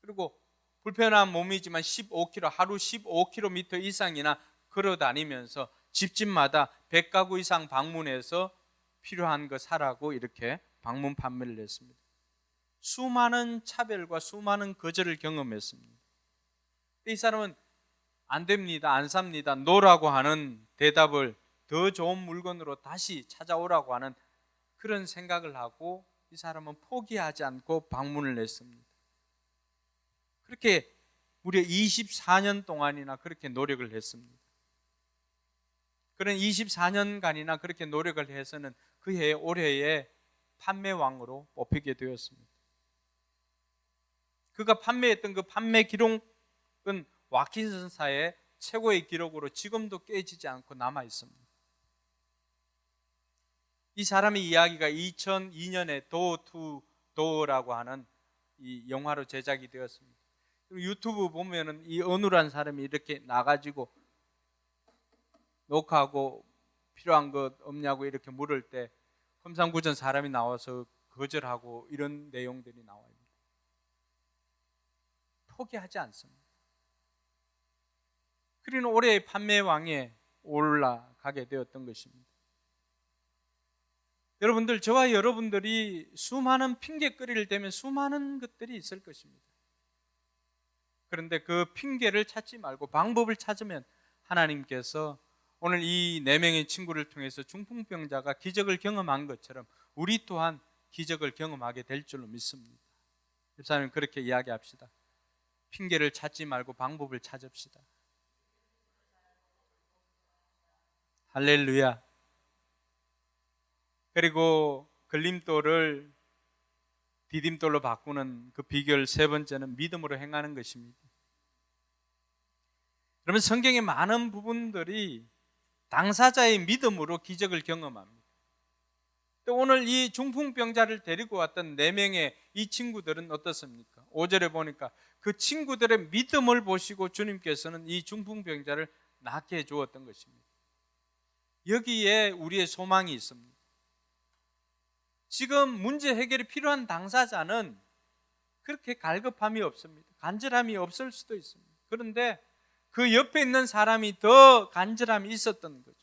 S1: 그리고 불편한 몸이지만 15km, 하루 15km 이상이나 걸어 다니면서 집집마다 100가구 이상 방문해서 필요한 거 사라고 이렇게 방문 판매를 했습니다. 수많은 차별과 수많은 거절을 경험했습니다. 이 사람은 안 됩니다, 안 삽니다, 노라고 하는 대답을 더 좋은 물건으로 다시 찾아오라고 하는 그런 생각을 하고 이 사람은 포기하지 않고 방문을 했습니다. 그렇게 무려 24년 동안이나 그렇게 노력을 했습니다. 그런 24년간이나 그렇게 노력을 해서는 그 해 올해의 판매왕으로 뽑히게 되었습니다. 그가 판매했던 그 판매 기록은 와킨슨사의 최고의 기록으로 지금도 깨지지 않고 남아 있습니다. 이 사람의 이야기가 2002년에 도어 투 도어라고 하는 이 영화로 제작이 되었습니다. 유튜브 보면은 이 어눌한 사람이 이렇게 나가지고 녹화하고 필요한 것 없냐고 이렇게 물을 때 험상궂은 사람이 나와서 거절하고 이런 내용들이 나와요. 포기하지 않습니다. 그리고 올해의 판매왕에 올라가게 되었던 것입니다. 여러분들, 저와 여러분들이 수많은 핑계거리를 대면 수많은 것들이 있을 것입니다. 그런데 그 핑계를 찾지 말고 방법을 찾으면 하나님께서 오늘 이 4명의 친구를 통해서 중풍병자가 기적을 경험한 것처럼 우리 또한 기적을 경험하게 될 줄로 믿습니다. 집사님, 그렇게 이야기합시다. 핑계를 찾지 말고 방법을 찾읍시다. 할렐루야. 그리고 걸림돌을 디딤돌로 바꾸는 그 비결 3번째는 믿음으로 행하는 것입니다. 그러면 성경의 많은 부분들이 당사자의 믿음으로 기적을 경험합니다. 또 오늘 이 중풍병자를 데리고 왔던 4명의 이 친구들은 어떻습니까? 5절에 보니까 그 친구들의 믿음을 보시고 주님께서는 이 중풍병자를 낫게 해주었던 것입니다. 여기에 우리의 소망이 있습니다. 지금 문제 해결이 필요한 당사자는 그렇게 갈급함이 없습니다. 간절함이 없을 수도 있습니다. 그런데 그 옆에 있는 사람이 더 간절함이 있었던 거죠.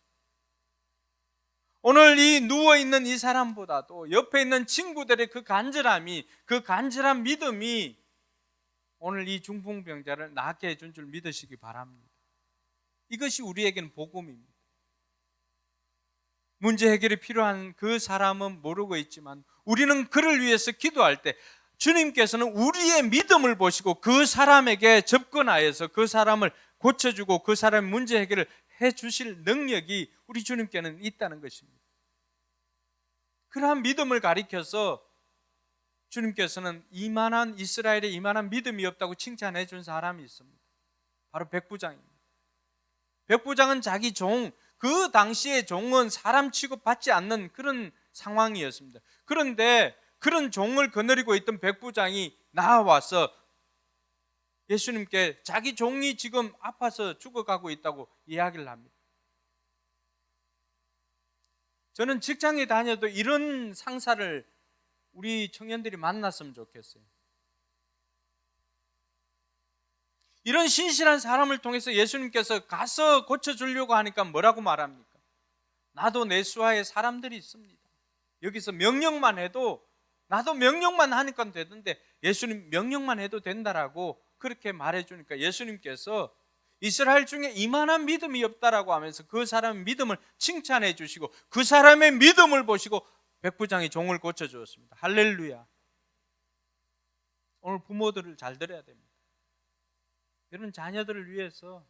S1: 오늘 이 누워있는 이 사람보다도 옆에 있는 친구들의 그 간절함이, 그 간절한 믿음이 오늘 이 중풍병자를 낫게 해준 줄 믿으시기 바랍니다. 이것이 우리에게는 복음입니다. 문제 해결이 필요한 그 사람은 모르고 있지만 우리는 그를 위해서 기도할 때 주님께서는 우리의 믿음을 보시고 그 사람에게 접근하여서 그 사람을 고쳐주고 그 사람의 문제 해결을 해주실 능력이 우리 주님께는 있다는 것입니다. 그러한 믿음을 가리켜서 주님께서는 이스라엘에 이만한 믿음이 없다고 칭찬해 준 사람이 있습니다. 바로 백부장입니다. 백부장은 자기 종, 그 당시의 종은 사람 취급받지 않는 그런 상황이었습니다. 그런데 그런 종을 거느리고 있던 백부장이 나와서 예수님께 자기 종이 지금 아파서 죽어가고 있다고 이야기를 합니다. 저는 직장에 다녀도 이런 상사를 우리 청년들이 만났으면 좋겠어요. 이런 신실한 사람을 통해서 예수님께서 가서 고쳐주려고 하니까 뭐라고 말합니까? 나도 내 수하에 사람들이 있습니다. 여기서 명령만 해도, 나도 명령만 하니까 되던데 예수님 명령만 해도 된다라고 그렇게 말해주니까 예수님께서 이스라엘 중에 이만한 믿음이 없다라고 하면서 그 사람의 믿음을 칭찬해 주시고 그 사람의 믿음을 보시고 백부장이 종을 고쳐주었습니다. 할렐루야. 오늘 부모들을 잘 들어야 됩니다. 여러분, 자녀들을 위해서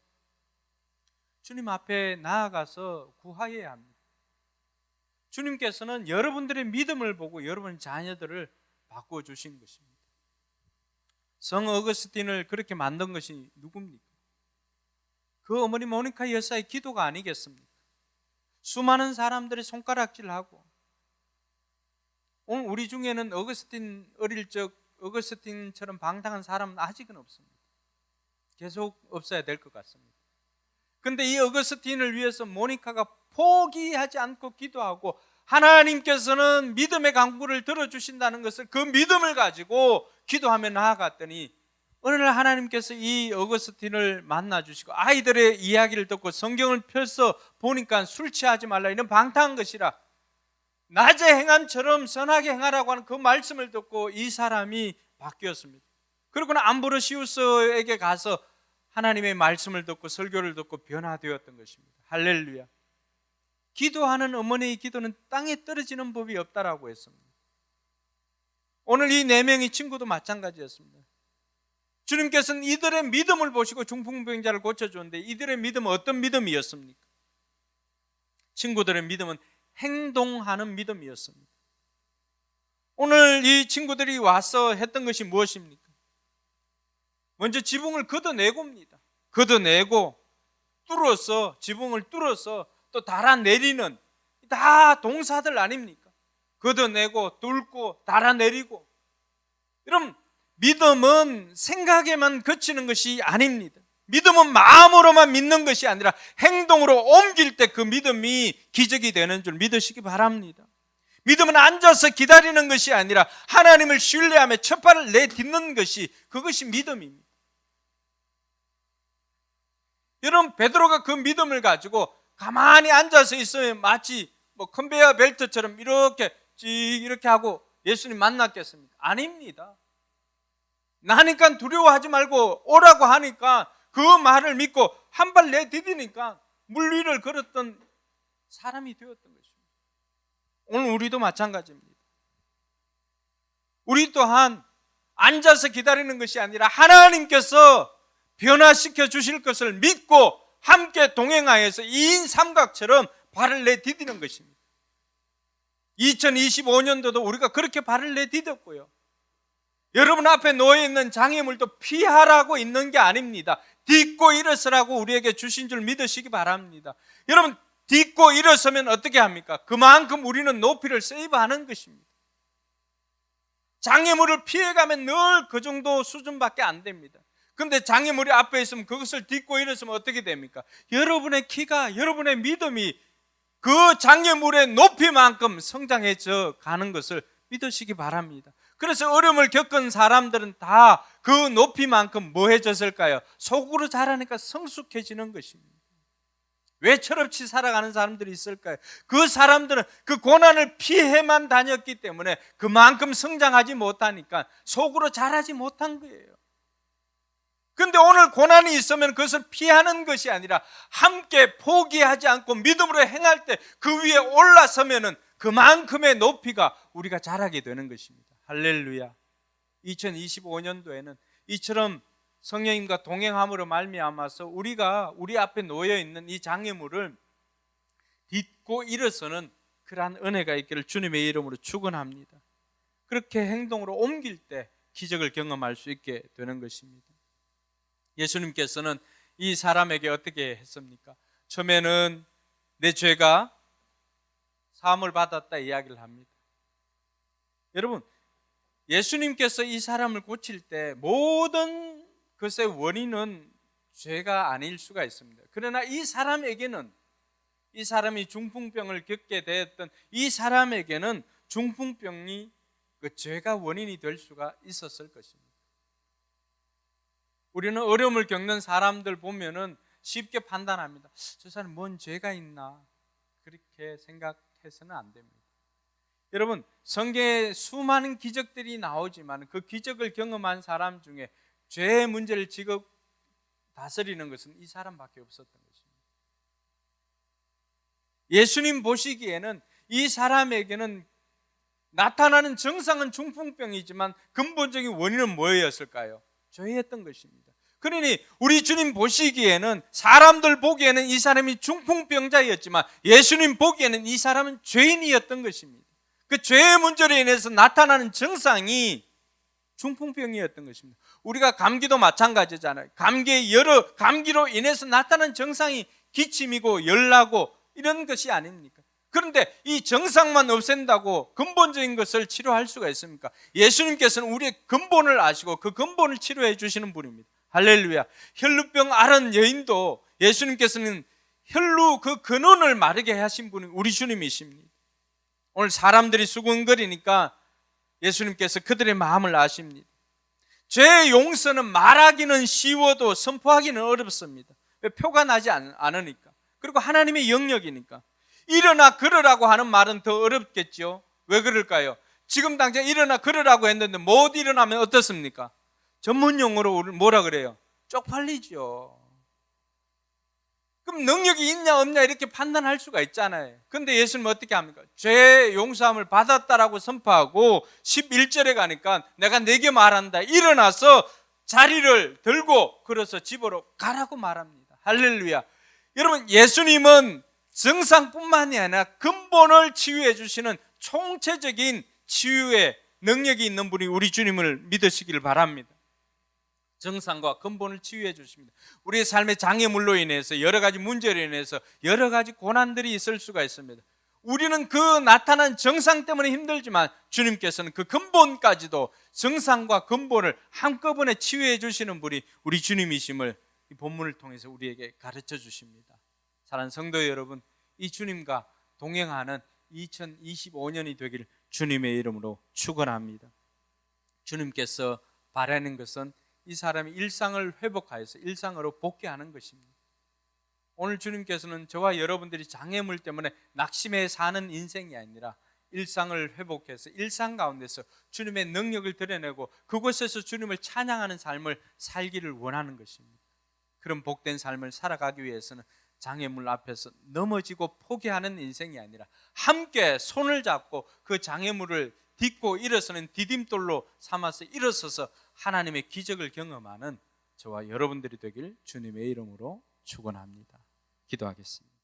S1: 주님 앞에 나아가서 구하여야 합니다. 주님께서는 여러분들의 믿음을 보고 여러분 자녀들을 바꿔주신 것입니다. 성 어거스틴을 그렇게 만든 것이 누굽니까? 그 어머니 모니카 여사의 기도가 아니겠습니까? 수많은 사람들이 손가락질하고, 오늘 우리 중에는 어거스틴 어릴 적 어거스틴처럼 방탕한 사람은 아직은 없습니다. 계속 없어야 될 것 같습니다. 그런데 이 어거스틴을 위해서 모니카가 포기하지 않고 기도하고 하나님께서는 믿음의 간구를 들어주신다는 것을, 그 믿음을 가지고 기도하며 나아갔더니 어느 날 하나님께서 이 어거스틴을 만나주시고 아이들의 이야기를 듣고 성경을 펴서 보니까 술 취하지 말라, 이런 방탕한 것이라, 낮에 행함처럼 선하게 행하라고 하는 그 말씀을 듣고 이 사람이 바뀌었습니다. 그리고는 암브로시우스에게 가서 하나님의 말씀을 듣고 설교를 듣고 변화되었던 것입니다. 할렐루야. 기도하는 어머니의 기도는 땅에 떨어지는 법이 없다라고 했습니다. 오늘 이 4명의 친구도 마찬가지였습니다. 주님께서는 이들의 믿음을 보시고 중풍병자를 고쳐주는데 이들의 믿음은 어떤 믿음이었습니까? 친구들의 믿음은 행동하는 믿음이었습니다. 오늘 이 친구들이 와서 했던 것이 무엇입니까? 먼저 지붕을 걷어내고입니다. 걷어내고 뚫어서, 지붕을 뚫어서 또 달아내리는, 다 동사들 아닙니까? 걷어내고 뚫고 달아내리고. 여러분, 믿음은 생각에만 그치는 것이 아닙니다. 믿음은 마음으로만 믿는 것이 아니라 행동으로 옮길 때 그 믿음이 기적이 되는 줄 믿으시기 바랍니다. 믿음은 앉아서 기다리는 것이 아니라 하나님을 신뢰하며 첫 발을 내딛는 것이, 그것이 믿음입니다. 여러분, 베드로가 그 믿음을 가지고 가만히 앉아서 있으면 마치 컨베이어 벨트처럼 이렇게 하고 예수님 만났겠습니까? 아닙니다. 나니까 두려워하지 말고 오라고 하니까 그 말을 믿고 한 발 내디디니까 물 위를 걸었던 사람이 되었던 것입니다. 오늘 우리도 마찬가지입니다. 우리 또한 앉아서 기다리는 것이 아니라 하나님께서 변화시켜 주실 것을 믿고 함께 동행하여서 2인 삼각처럼 발을 내디디는 것입니다. 2025년도도 우리가 그렇게 발을 내디뎠고요. 여러분 앞에 놓여있는 장애물도 피하라고 있는 게 아닙니다. 딛고 일어서라고 우리에게 주신 줄 믿으시기 바랍니다. 여러분, 딛고 일어서면 어떻게 합니까? 그만큼 우리는 높이를 세이브하는 것입니다. 장애물을 피해가면 늘 그 정도 수준밖에 안 됩니다. 그런데 장애물이 앞에 있으면 그것을 딛고 일어서면 어떻게 됩니까? 여러분의 키가, 여러분의 믿음이 그 장애물의 높이만큼 성장해져 가는 것을 믿으시기 바랍니다. 그래서 어려움을 겪은 사람들은 다 그 높이만큼 뭐해졌을까요? 속으로 자라니까 성숙해지는 것입니다. 왜 철없이 살아가는 사람들이 있을까요? 그 사람들은 그 고난을 피해만 다녔기 때문에 그만큼 성장하지 못하니까 속으로 자라지 못한 거예요. 그런데 오늘 고난이 있으면 그것을 피하는 것이 아니라 함께 포기하지 않고 믿음으로 행할 때 그 위에 올라서면은 그만큼의 높이가 우리가 자라게 되는 것입니다. 할렐루야. 2025년도에는 이처럼 성령님과 동행함으로 말미암아서 우리가 우리 앞에 놓여 있는 이 장애물을 딛고 일어서는 그러한 은혜가 있기를 주님의 이름으로 축원합니다. 그렇게 행동으로 옮길 때 기적을 경험할 수 있게 되는 것입니다. 예수님께서는 이 사람에게 어떻게 했습니까? 처음에는 내 죄가 사함을 받았다 이야기를 합니다. 여러분, 예수님께서 이 사람을 고칠 때 모든 것의 원인은 죄가 아닐 수가 있습니다. 그러나 이 사람에게는, 이 사람이 중풍병을 겪게 되었던 이 사람에게는 중풍병이 그 죄가 원인이 될 수가 있었을 것입니다. 우리는 어려움을 겪는 사람들 보면은 쉽게 판단합니다. 저 사람 뭔 죄가 있나, 그렇게 생각해서는 안 됩니다. 여러분, 성경에 수많은 기적들이 나오지만 그 기적을 경험한 사람 중에 죄의 문제를 지금 다스리는 것은 이 사람밖에 없었던 것입니다. 예수님 보시기에는 이 사람에게는 나타나는 증상은 중풍병이지만 근본적인 원인은 뭐였을까요? 죄였던 것입니다. 그러니 우리 주님 보시기에는, 사람들 보기에는 이 사람이 중풍병자였지만 예수님 보기에는 이 사람은 죄인이었던 것입니다. 그 죄의 문제로 인해서 나타나는 증상이 중풍병이었던 것입니다. 우리가 감기도 마찬가지잖아요. 감기로 인해서 나타나는 증상이 기침이고 열나고 이런 것이 아닙니까? 그런데 이 증상만 없앤다고 근본적인 것을 치료할 수가 있습니까? 예수님께서는 우리의 근본을 아시고 그 근본을 치료해 주시는 분입니다. 할렐루야. 혈루병 앓은 여인도 예수님께서는 혈루 그 근원을 마르게 하신 분이 우리 주님이십니다. 오늘 사람들이 수군거리니까 예수님께서 그들의 마음을 아십니다. 죄의 용서는 말하기는 쉬워도 선포하기는 어렵습니다. 왜? 표가 나지 않으니까. 그리고 하나님의 영역이니까. 일어나 걸으라고 하는 말은 더 어렵겠죠. 왜 그럴까요? 지금 당장 일어나 걸으라고 했는데 못 일어나면 어떻습니까? 전문 용어로 우리 뭐라 그래요? 쪽팔리죠. 그럼 능력이 있냐 없냐 이렇게 판단할 수가 있잖아요. 그런데 예수님은 어떻게 합니까? 죄 용서함을 받았다라고 선포하고 11절에 가니까 내가 네게 말한다. 일어나서 자리를 들고 걸어서 집으로 가라고 말합니다. 할렐루야. 여러분, 예수님은 증상뿐만이 아니라 근본을 치유해 주시는 총체적인 치유의 능력이 있는 분이 우리 주님을 믿으시기를 바랍니다. 증상과 근본을 치유해 주십니다. 우리의 삶의 장애물로 인해서 여러 가지 문제로 인해서 여러 가지 고난들이 있을 수가 있습니다. 우리는 그 나타난 증상 때문에 힘들지만 주님께서는 그 근본까지도 증상과 근본을 한꺼번에 치유해 주시는 분이 우리 주님이심을 이 본문을 통해서 우리에게 가르쳐 주십니다. 사랑하는 성도 여러분, 이 주님과 동행하는 2025년이 되기를 주님의 이름으로 축원합니다. 주님께서 바라는 것은 이 사람이 일상을 회복하여서 일상으로 복귀하는 것입니다. 오늘 주님께서는 저와 여러분들이 장애물 때문에 낙심해 사는 인생이 아니라 일상을 회복해서 일상 가운데서 주님의 능력을 드러내고 그곳에서 주님을 찬양하는 삶을 살기를 원하는 것입니다. 그런 복된 삶을 살아가기 위해서는 장애물 앞에서 넘어지고 포기하는 인생이 아니라 함께 손을 잡고 그 장애물을 딛고 일어서는 디딤돌로 삼아서 일어서서 하나님의 기적을 경험하는 저와 여러분들이 되길 주님의 이름으로 축원합니다. 기도하겠습니다.